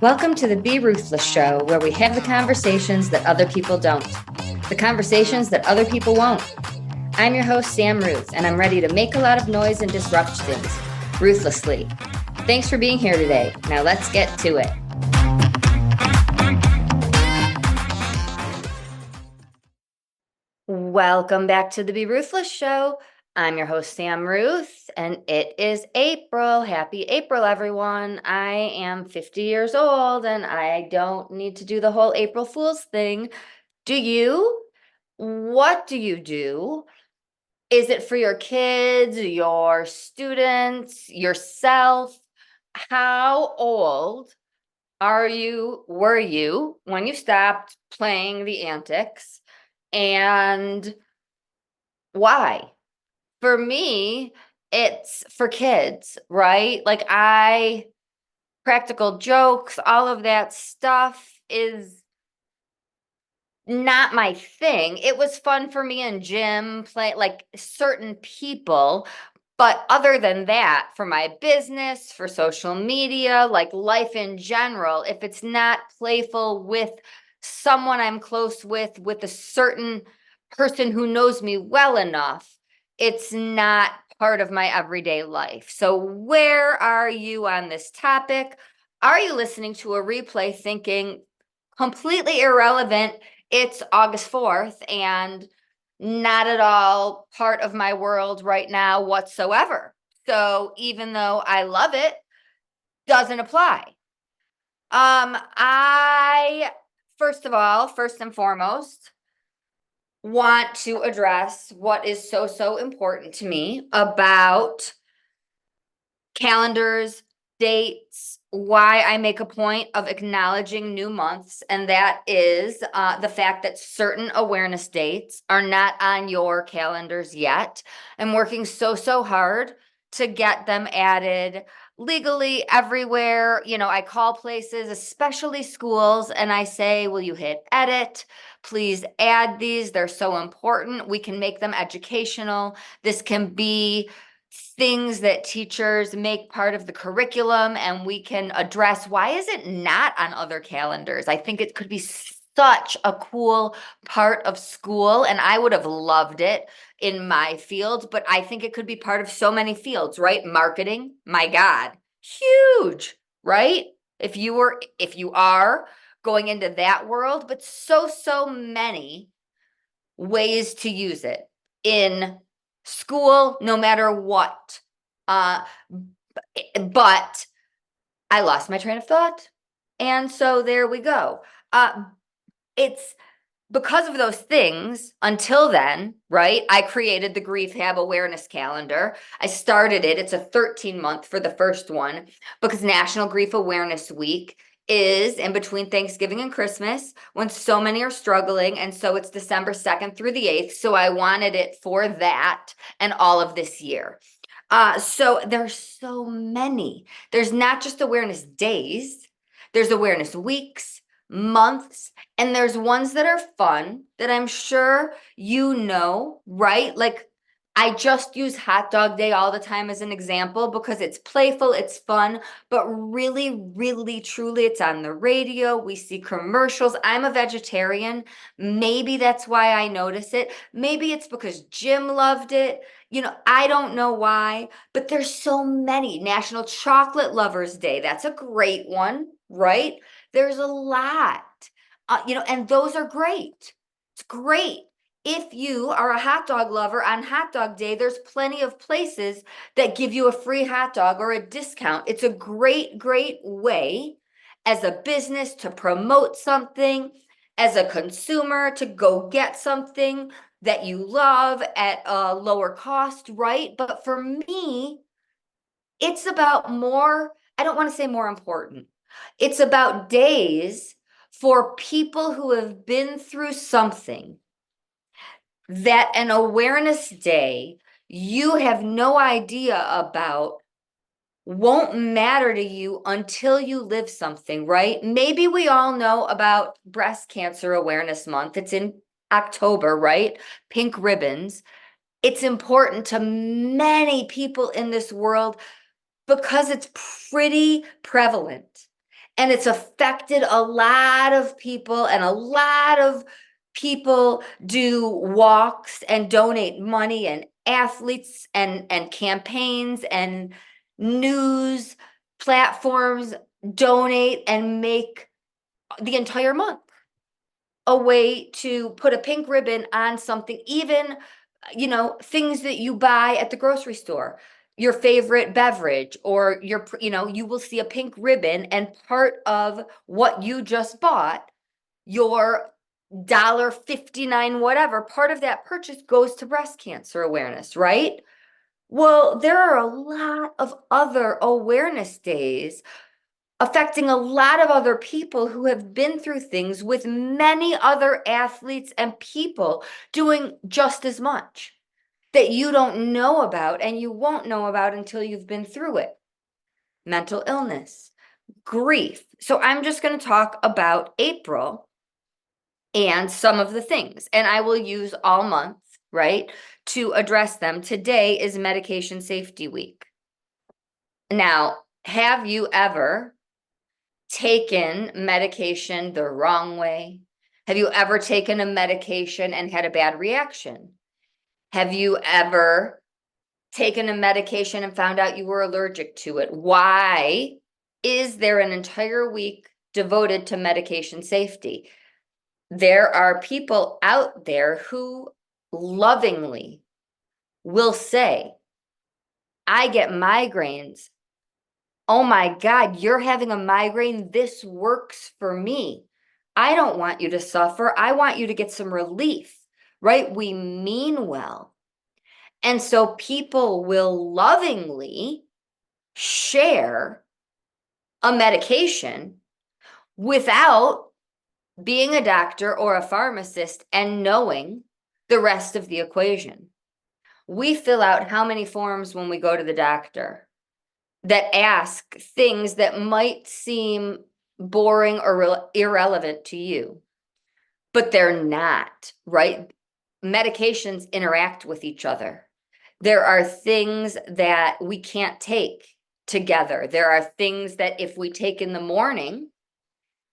Welcome to the Be Ruthless Show, where we have the conversations that other people don't, the conversations that other people won't. I'm your host, Sam Ruth, and I'm ready to make a lot of noise and disrupt things, ruthlessly. Thanks for being here today. Now let's get to it. Welcome back to the Be Ruthless Show. I'm your host, Sam Ruth, and it is April. Happy April, everyone. I am 50 years old, and I don't need to do the whole April Fool's thing. Do you? What do you do? Is it for your kids, your students, yourself? How old were you when you stopped playing the antics? And why? For me, it's for kids, right? Practical jokes, all of that stuff is not my thing. It was fun for me in gym, play like certain people. But other than that, for my business, for social media, like life in general, if it's not playful with someone I'm close with a certain person who knows me well enough, it's not part of my everyday life. So where are you on this topic? Are you listening to a replay thinking completely irrelevant? It's August 4th and not at all part of my world right now whatsoever. So even though I love it, doesn't apply. I, first and foremost, want to address what is so important to me about calendars, dates, why I make a point of acknowledging new months, and that is the fact that certain awareness dates are not on your calendars yet. I'm working so hard to get them added legally everywhere. You know, I call places, especially schools, and I say, will you hit edit? Please add these. They're so important. We can make them educational. This can be things that teachers make part of the curriculum, and we can address why is it not on other calendars. I think it could be such a cool part of school, and I would have loved it in my field, but I think it could be part of so many fields, right? Marketing, my God, huge, right? If you are going into that world, but so many ways to use it in school, no matter what. But I lost my train of thought. And so there we go. It's because of those things, until then, right? I created the Griefhab awareness calendar. I started it. It's a 13-month for the first one because National Grief Awareness Week is in between Thanksgiving and Christmas when so many are struggling. And so it's December 2nd through the 8th. So I wanted it for that and all of this year. So there's so many. There's not just awareness days. There's awareness weeks, months, and there's ones that are fun that I'm sure you know, right? Like I just use Hot Dog Day all the time as an example because it's playful, it's fun, but really, truly, it's on the radio. We see commercials. I'm a vegetarian. Maybe that's why I notice it. Maybe it's because Jim loved it. You know, I don't know why, but there's so many. National Chocolate Lovers Day. That's a great one, right? There's a lot, and those are great. It's great. If you are a hot dog lover on Hot Dog Day, there's plenty of places that give you a free hot dog or a discount. It's a great way as a business to promote something, as a consumer to go get something that you love at a lower cost, right? But for me, it's about more, I don't want to say more important. It's about days for people who have been through something that an awareness day you have no idea about won't matter to you until you live something, right? Maybe we all know about Breast Cancer Awareness Month. It's in October, right? Pink ribbons. It's important to many people in this world because it's pretty prevalent. And it's affected a lot of people, and a lot of people do walks and donate money, and athletes and campaigns and news platforms donate and make the entire month a way to put a pink ribbon on something, even, things that you buy at the grocery store, your favorite beverage, or you will see a pink ribbon, and part of what you just bought, your $1.59 whatever, part of that purchase goes to breast cancer awareness, right? Well, there are a lot of other awareness days affecting a lot of other people who have been through things, with many other athletes and people doing just as much, that you don't know about, and you won't know about until you've been through it. Mental illness, grief. So I'm just going to talk about April and some of the things, and I will use all month, right, to address them. Today is Medication Safety Week. Now, have you ever taken medication the wrong way? Have you ever taken a medication and had a bad reaction? Have you ever taken a medication and found out you were allergic to it? Why is there an entire week devoted to medication safety? There are people out there who lovingly will say, I get migraines. Oh my God, you're having a migraine. This works for me. I don't want you to suffer. I want you to get some relief, right? We mean well. And so people will lovingly share a medication without being a doctor or a pharmacist and knowing the rest of the equation. We fill out how many forms when we go to the doctor that ask things that might seem boring or irrelevant to you, but they're not, right? Medications interact with each other. There are things that we can't take together. There are things that if we take in the morning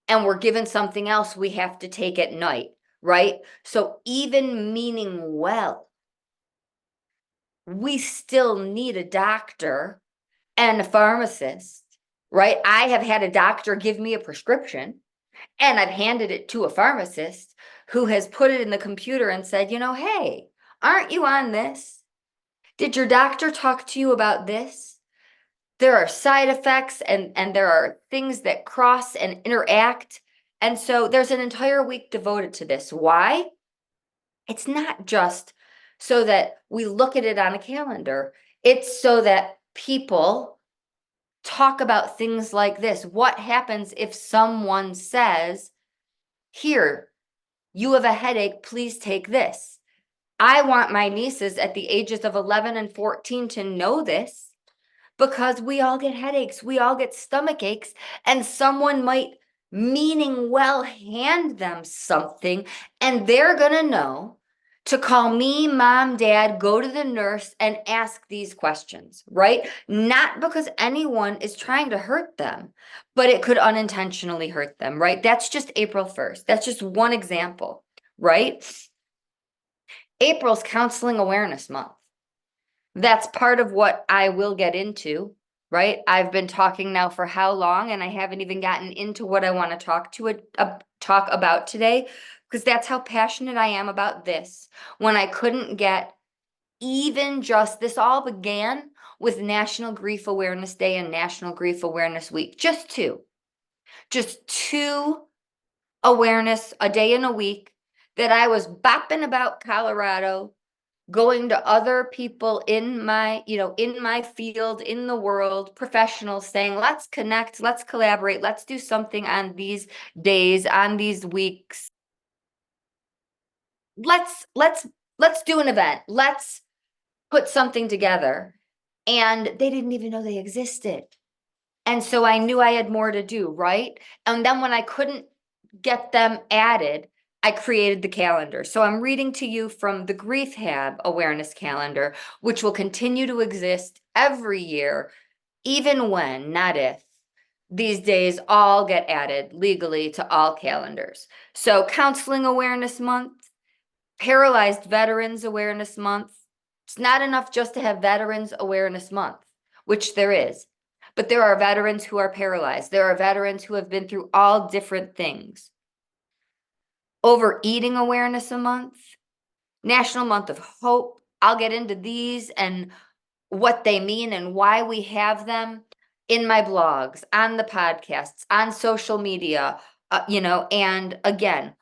and we're given something else, we have to take at night, right? So even meaning well, we still need a doctor and a pharmacist, right? I have had a doctor give me a prescription, and I've handed it to a pharmacist who has put it in the computer and said, hey, aren't you on this? Did your doctor talk to you about this? There are side effects, and there are things that cross and interact. And so there's an entire week devoted to this. Why? It's not just so that we look at it on a calendar. It's so that people talk about things like this. What happens if someone says, here, you have a headache, please take this? I want my nieces at the ages of 11 and 14 to know this, because we all get headaches, we all get stomach aches, and someone might, meaning well, hand them something, and they're gonna know to call me, mom, dad, go to the nurse, and ask these questions, right? Not because anyone is trying to hurt them, but it could unintentionally hurt them, right? That's just April 1st. That's just one example, right? April's Counseling Awareness Month. That's part of what I will get into, right? I've been talking now for how long, and I haven't even gotten into what I want to talk about today, because that's how passionate I am about this. When I couldn't get even just, this all began with National Grief Awareness Day and National Grief Awareness Week. Just two awareness, a day in a week, that I was bopping about Colorado, going to other people in my field, in the world, professionals, saying, let's connect, let's collaborate, let's do something on these days, on these weeks. Let's do an event. Let's put something together. And they didn't even know they existed. And so I knew I had more to do, right? And then when I couldn't get them added, I created the calendar. So I'm reading to you from the Griefhab awareness calendar, which will continue to exist every year, even when, not if, these days all get added legally to all calendars. So Counseling Awareness Month, Paralyzed Veterans Awareness Month. It's not enough just to have Veterans Awareness Month, which there is. But there are veterans who are paralyzed. There are veterans who have been through all different things. Overeating Awareness a Month, National Month of Hope. I'll get into these and what they mean and why we have them in my blogs, on the podcasts, on social media, and again,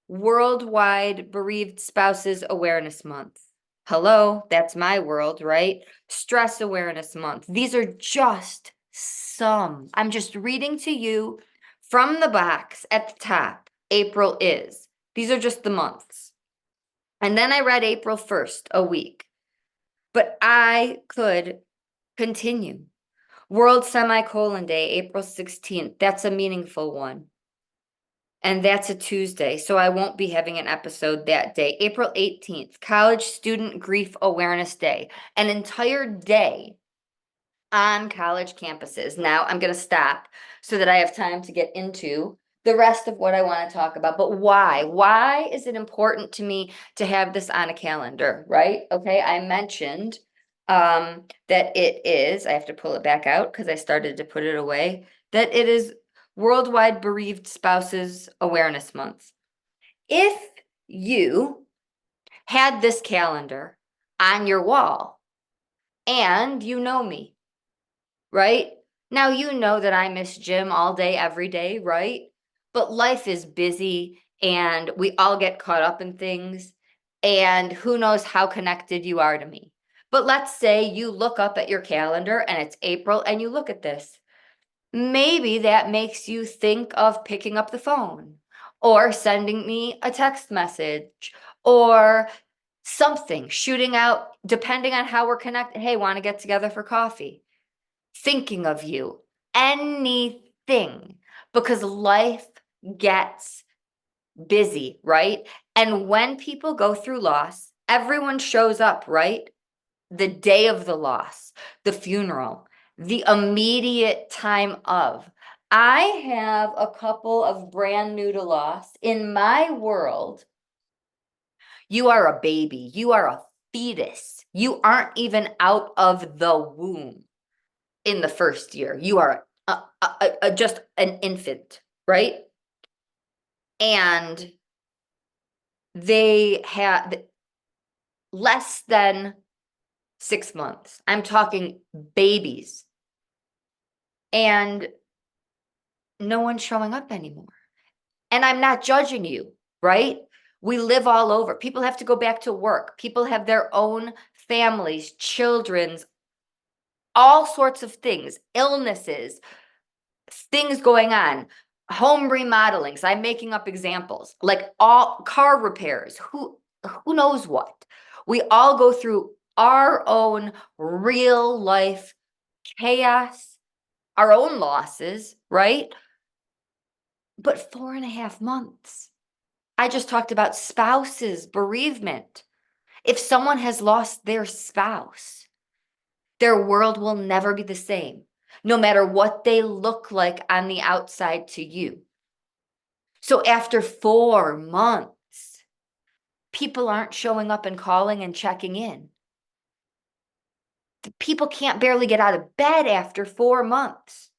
Worldwide Bereaved Spouses Awareness Month. Hello, that's my world, right? Stress Awareness Month. These are just some. I'm just reading to you from the box at the top. April is. These are just the months. And then I read April 1st, a week. But I could continue. World Semicolon Day, April 16th. That's a meaningful one. And that's a Tuesday, so I won't be having an episode that day. April 18th, College Student Grief Awareness Day. An entire day on college campuses. Now I'm going to stop so that I have time to get into the rest of what I want to talk about. But why? Why is it important to me to have this on a calendar, right? Okay, I mentioned that it is, I have to pull it back out because I started to put it away, that it is Worldwide Bereaved Spouses Awareness Month. If you had this calendar on your wall and you know me, right? Now, you know that I miss Jim all day, every day, right? But life is busy and we all get caught up in things. And who knows how connected you are to me. But let's say you look up at your calendar and it's April and you look at this. Maybe that makes you think of picking up the phone or sending me a text message or something, shooting out, depending on how we're connected. Hey, want to get together for coffee? Thinking of you, anything, because life gets busy, right? And when people go through loss, everyone shows up, right? The day of the loss, the funeral, the immediate time of. I have a couple of brand new to loss. In my world, you are a baby, you are a fetus, you aren't even out of the womb in the first year. You are just an infant, right? And they had less than 6 months. I'm talking babies. And no one's showing up anymore. And I'm not judging you, right? We live all over. People have to go back to work. People have their own families, children's, all sorts of things, illnesses, things going on, home remodelings. I'm making up examples, like all car repairs, who knows what. We all go through our own real life chaos, our own losses, right? But 4.5 months. I just talked about spouses, bereavement. If someone has lost their spouse, their world will never be the same, no matter what they look like on the outside to you. So after 4 months, people aren't showing up and calling and checking in. People can't barely get out of bed after 4 months,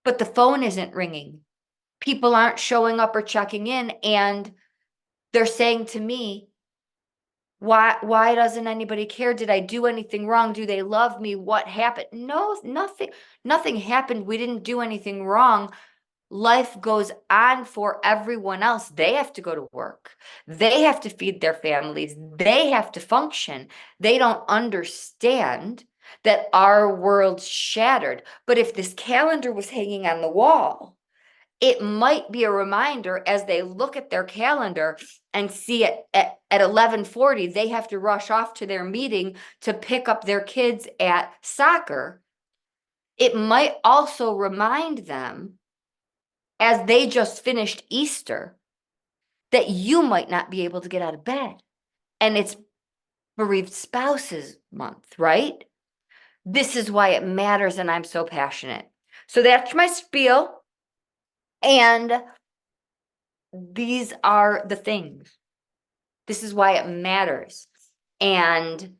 but the phone isn't ringing. People aren't showing up or checking in, and they're saying to me, why doesn't anybody care? Did I do anything wrong? Do they love me? What happened? No, nothing happened. We didn't do anything wrong. Life goes on for everyone else. They have to go to work. They have to feed their families. They have to function. They don't understand that our world's shattered. But if this calendar was hanging on the wall, it might be a reminder as they look at their calendar and see it at 11:40, they have to rush off to their meeting to pick up their kids at soccer. It might also remind them, as they just finished Easter, that you might not be able to get out of bed. And it's Bereaved Spouses Month, right? This is why it matters, and I'm so passionate. So that's my spiel. And these are the things. This is why it matters. And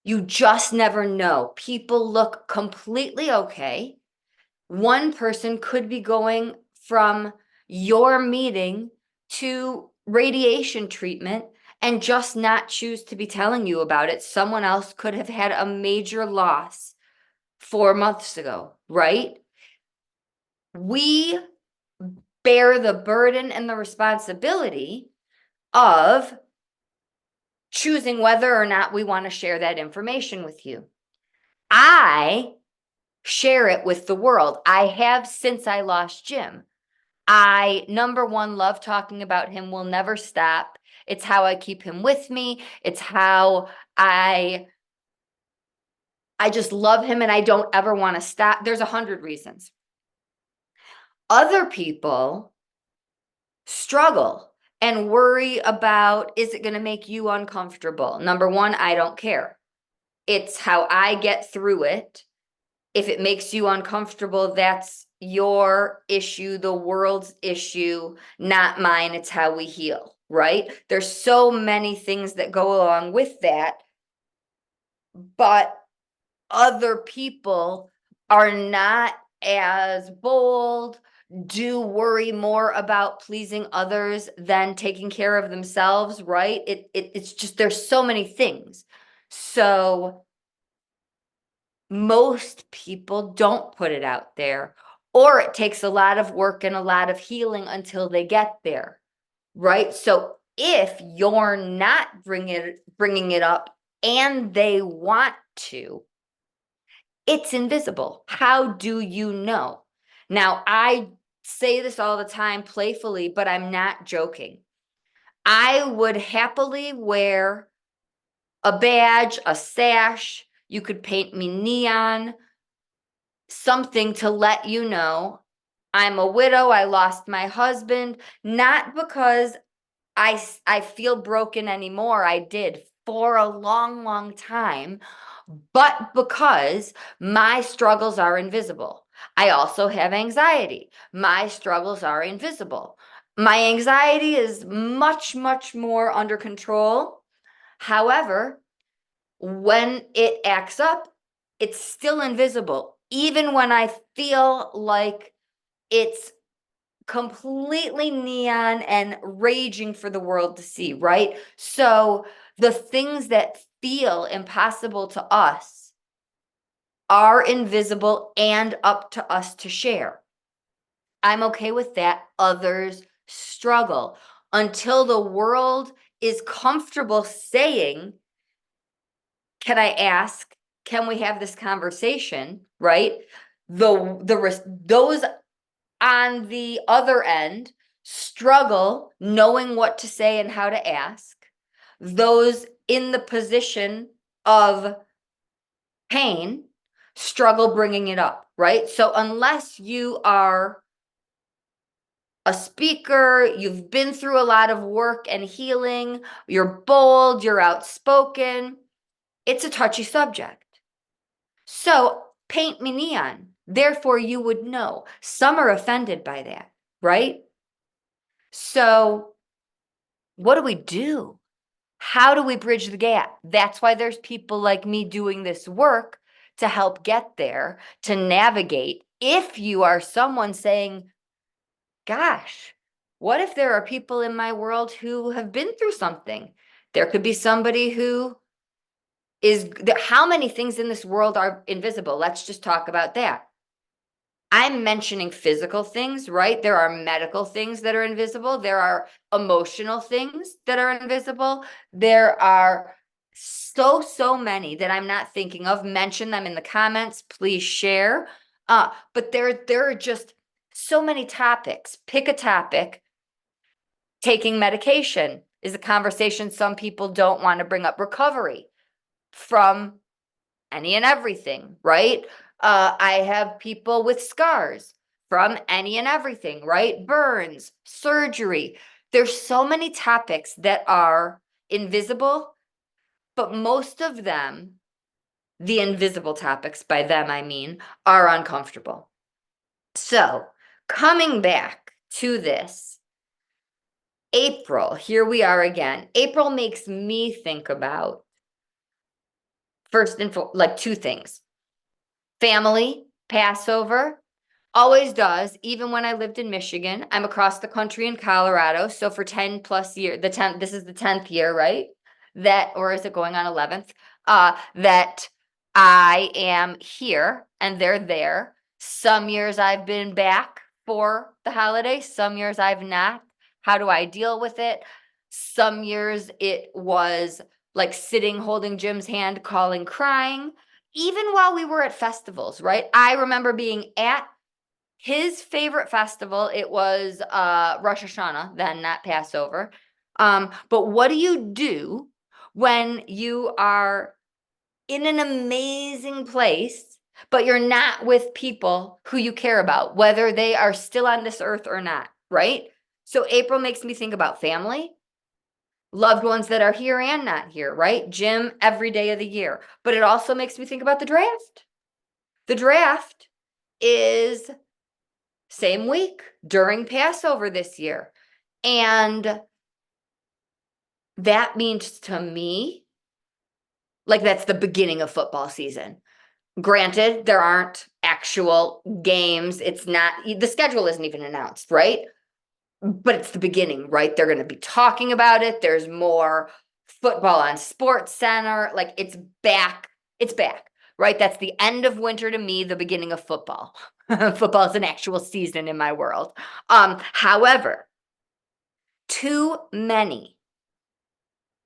you just never know. People look completely okay. One person could be going from your meeting to radiation treatment and just not choose to be telling you about it. Someone else could have had a major loss 4 months ago, right? We bear the burden and the responsibility of choosing whether or not we want to share that information with you. I share it with the world. I have since I lost Jim. I, number one, love talking about him, will never stop. It's how I keep him with me. It's how I just love him and I don't ever want to stop. There's 100 reasons. Other people struggle and worry about, is it going to make you uncomfortable? Number one, I don't care. It's how I get through it. If it makes you uncomfortable, that's your issue, the world's issue, not mine. It's how we heal, right? There's so many things that go along with that, but other people are not as bold, do worry more about pleasing others than taking care of themselves, right? It's just, there's so many things. So most people don't put it out there, or it takes a lot of work and a lot of healing until they get there, right? So if you're not bringing it up and they want to, it's invisible. How do you know? Now, I say this all the time playfully, but I'm not joking. I would happily wear a badge, a sash. You could paint me neon, something to let you know I'm a widow. I lost my husband, not because I feel broken anymore. I did for a long, long time, but because my struggles are invisible. I also have anxiety. My struggles are invisible. My anxiety is much, much more under control. However, when it acts up, it's still invisible. Even when I feel like it's completely neon and raging for the world to see, right? So the things that feel impossible to us are invisible and up to us to share. I'm okay with that. Others struggle until the world is comfortable saying, can I ask, can we have this conversation, right? Those on the other end struggle knowing what to say and how to ask. Those in the position of pain struggle bringing it up, right? So unless you are a speaker, you've been through a lot of work and healing, you're bold, you're outspoken, it's a touchy subject. So paint me neon. Therefore, you would know. Some are offended by that, right? So what do we do? How do we bridge the gap? That's why there's people like me doing this work to help get there, to navigate. If you are someone saying, gosh, what if there are people in my world who have been through something? There could be somebody who is, how many things in this world are invisible? Let's just talk about that. I'm mentioning physical things, right? There are medical things that are invisible. There are emotional things that are invisible. There are so many that I'm not thinking of. Mention them in the comments. Please share. But there are just so many topics. Pick a topic. Taking medication is a conversation some people don't want to bring up. Recovery from any and everything, right? I have people with scars from any and everything, right? Burns, surgery. There's so many topics that are invisible, but most of them, the invisible topics, by them I mean, are uncomfortable. So coming back to this, April, here we are again. April makes me think about like two things. Family, Passover, always does. Even when I lived in Michigan, I'm across the country in Colorado. So for 10 plus years, this is the 10th year, right? Or is it going on 11th? That I am here and they're there. Some years I've been back for the holiday, some years I've not. How do I deal with it? Some years it was like sitting, holding Jim's hand, calling, crying, even while we were at festivals, right? I remember being at his favorite festival. It was Rosh Hashanah, then not Passover. But what do you do when you are in an amazing place, but you're not with people who you care about, whether they are still on this earth or not, right? So April makes me think about family, loved ones that are here and not here, right? Jim every day of the year. But it also makes me think about the draft. The draft is same week during Passover this year. And that means to me, like that's the beginning of football season. Granted, there aren't actual games. It's not, the schedule isn't even announced, right? But it's the beginning, right? They're going to be talking about it. There's more football on Sports Center. Like it's back. It's back, right? That's the end of winter to me, the beginning of football. Football is an actual season in my world. However, too many,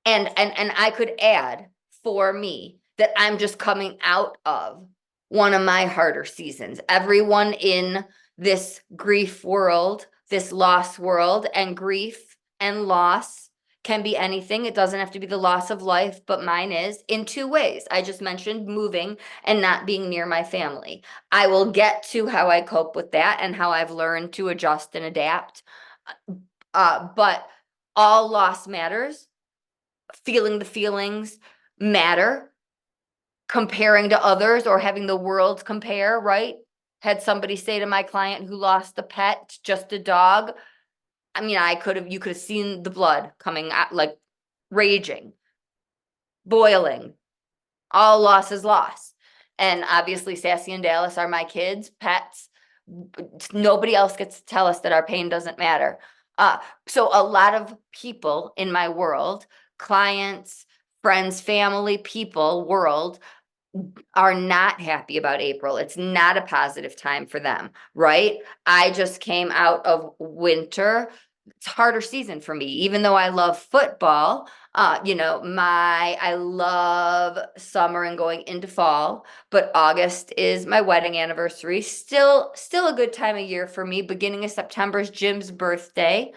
and I could add for me that I'm just coming out of one of my harder seasons. Everyone in this grief world, this loss world, and grief and loss can be anything. It doesn't have to be the loss of life, but mine is in two ways. I just mentioned moving and not being near my family. I will get to how I cope with that and how I've learned to adjust and adapt. But all loss matters. Feeling the feelings matter. Comparing to others or having the world compare, right? Had somebody say to my client who lost a pet, just a dog. I mean, you could have seen the blood coming out, like raging, boiling. All loss is loss. And obviously, Sassy and Dallas are my kids, pets. Nobody else gets to tell us that our pain doesn't matter. So a lot of people in my world, clients, friends, family, people, world, are not happy about April. It's not a positive time for them, right? I just came out of winter. It's a harder season for me, even though I love football. I love summer and going into fall, but August is my wedding anniversary. Still a good time of year for me. Beginning of September is Jim's birthday.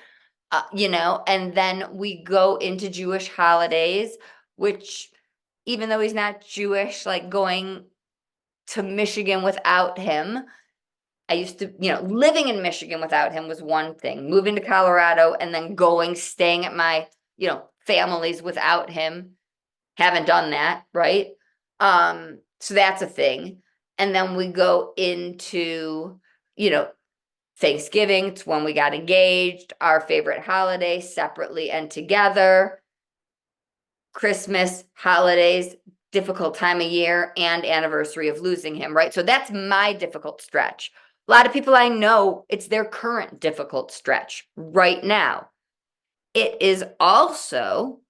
And then we go into Jewish holidays, which even though he's not Jewish, like going to Michigan without him, I used to, living in Michigan without him was one thing. Moving to Colorado and then staying at my, family's without him. Haven't done that, right? So that's a thing. And then we go into, Thanksgiving. It's when we got engaged, our favorite holiday separately and together. Christmas, holidays, difficult time of year, and anniversary of losing him, right? So that's my difficult stretch. A lot of people I know, it's their current difficult stretch right now. It is also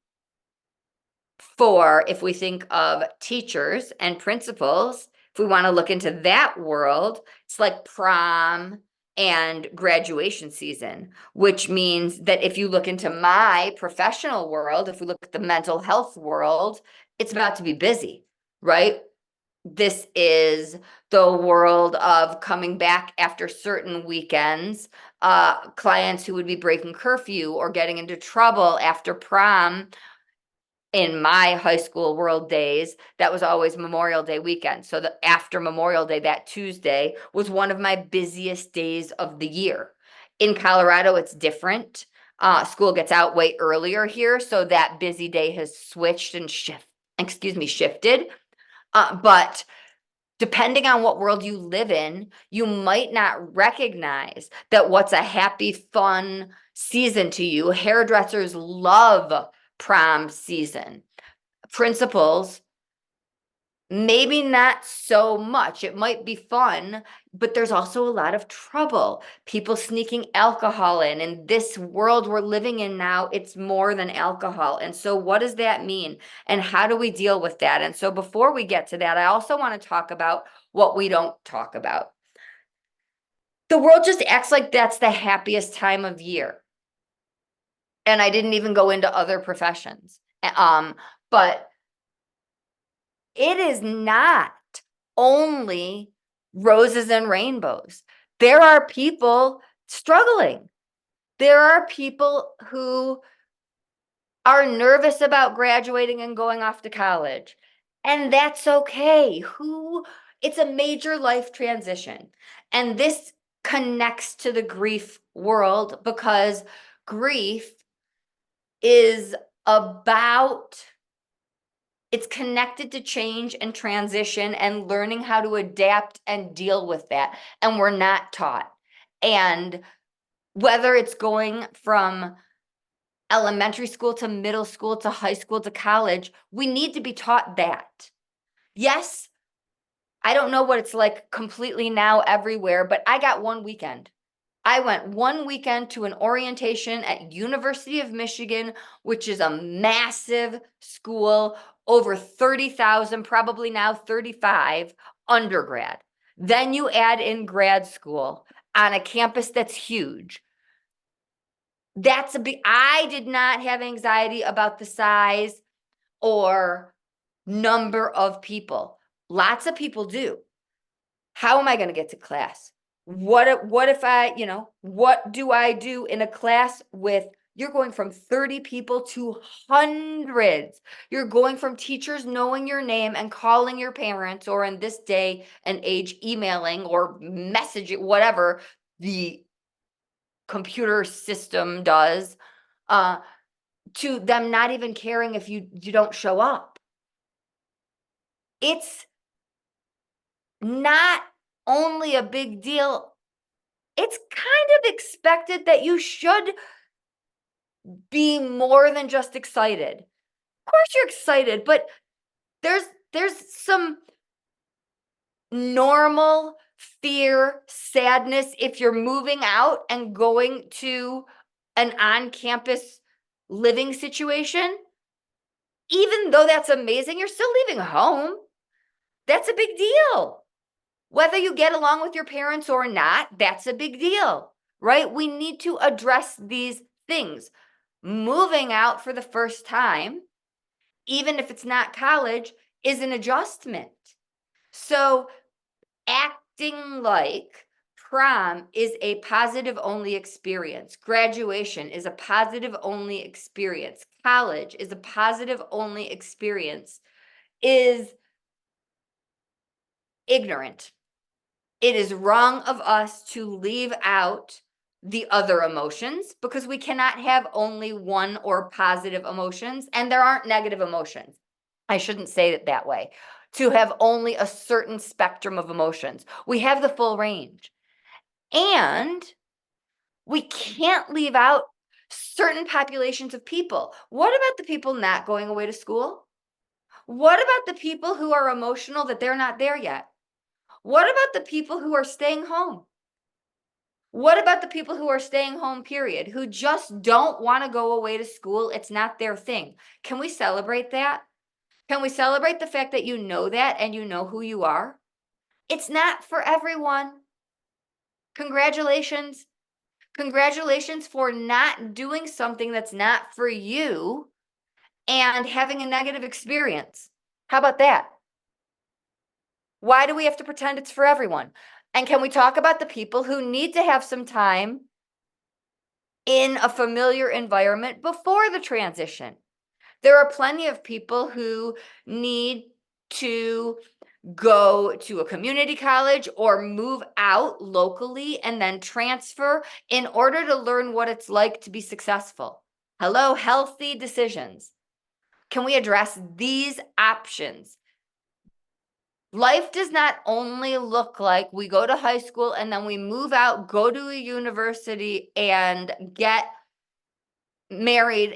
for, if we think of teachers and principals, if we want to look into that world, it's like prom and graduation season, which means that if you look into my professional world, if we look at the mental health world, it's about to be busy, right? This is the world of coming back after certain weekends, clients who would be breaking curfew or getting into trouble after prom. In my high school world days, that was always Memorial Day weekend. So after Memorial Day, that Tuesday was one of my busiest days of the year. In Colorado, it's different. School gets out way earlier here, so that busy day has switched and shifted. But Depending on what world you live in, you might not recognize that what's a happy, fun season to you. Hairdressers love prom season. Principals, maybe not so much. It might be fun, but there's also a lot of trouble. People sneaking alcohol in. In this world we're living in now, it's more than alcohol. And so what does that mean? And how do we deal with that? And so before we get to that, I also want to talk about what we don't talk about. The world just acts like that's the happiest time of year. And I didn't even go into other professions. But it is not only roses and rainbows. There are people struggling. There are people who are nervous about graduating and going off to college. And that's okay. It's a major life transition. And this connects to the grief world because grief is about, it's connected to change and transition and learning how to adapt and deal with that. And we're not taught. And whether it's going from elementary school to middle school to high school to college, we need to be taught that. Yes, I don't know what it's like completely now everywhere, but I got one weekend. I went one weekend to an orientation at University of Michigan, which is a massive school, over 30,000, probably now 35 undergrad. Then you add in grad school on a campus that's huge. I did not have anxiety about the size or number of people. Lots of people do. How am I going to get to class? What if what do I do in a class with, you're going from 30 people to hundreds. You're going from teachers knowing your name and calling your parents, or in this day and age, emailing or messaging, whatever the computer system does, to them not even caring if you don't show up. It's not only a big deal, it's kind of expected that you should be more than just excited. Of course you're excited, but there's some normal fear, sadness if you're moving out and going to an on-campus living situation. Even though that's amazing, you're still leaving home. That's a big deal. Whether you get along with your parents or not, that's a big deal, right? We need to address these things. Moving out for the first time, even if it's not college, is an adjustment. So acting like prom is a positive only experience. Graduation is a positive only experience. College is a positive only experience is ignorant. It is wrong of us to leave out the other emotions because we cannot have only one or positive emotions, and there aren't negative emotions. I shouldn't say it that way. To have only a certain spectrum of emotions. We have the full range. And we can't leave out certain populations of people. What about the people not going away to school? What about the people who are emotional that they're not there yet? What about the people who are staying home? What about the people who are staying home, period, who just don't want to go away to school? It's not their thing. Can we celebrate that? Can we celebrate the fact that you know that and you know who you are? It's not for everyone. Congratulations. Congratulations for not doing something that's not for you and having a negative experience. How about that? Why do we have to pretend it's for everyone? And can we talk about the people who need to have some time in a familiar environment before the transition? There are plenty of people who need to go to a community college or move out locally and then transfer in order to learn what it's like to be successful. Hello, healthy decisions. Can we address these options? Life does not only look like we go to high school and then we move out, go to a university and get married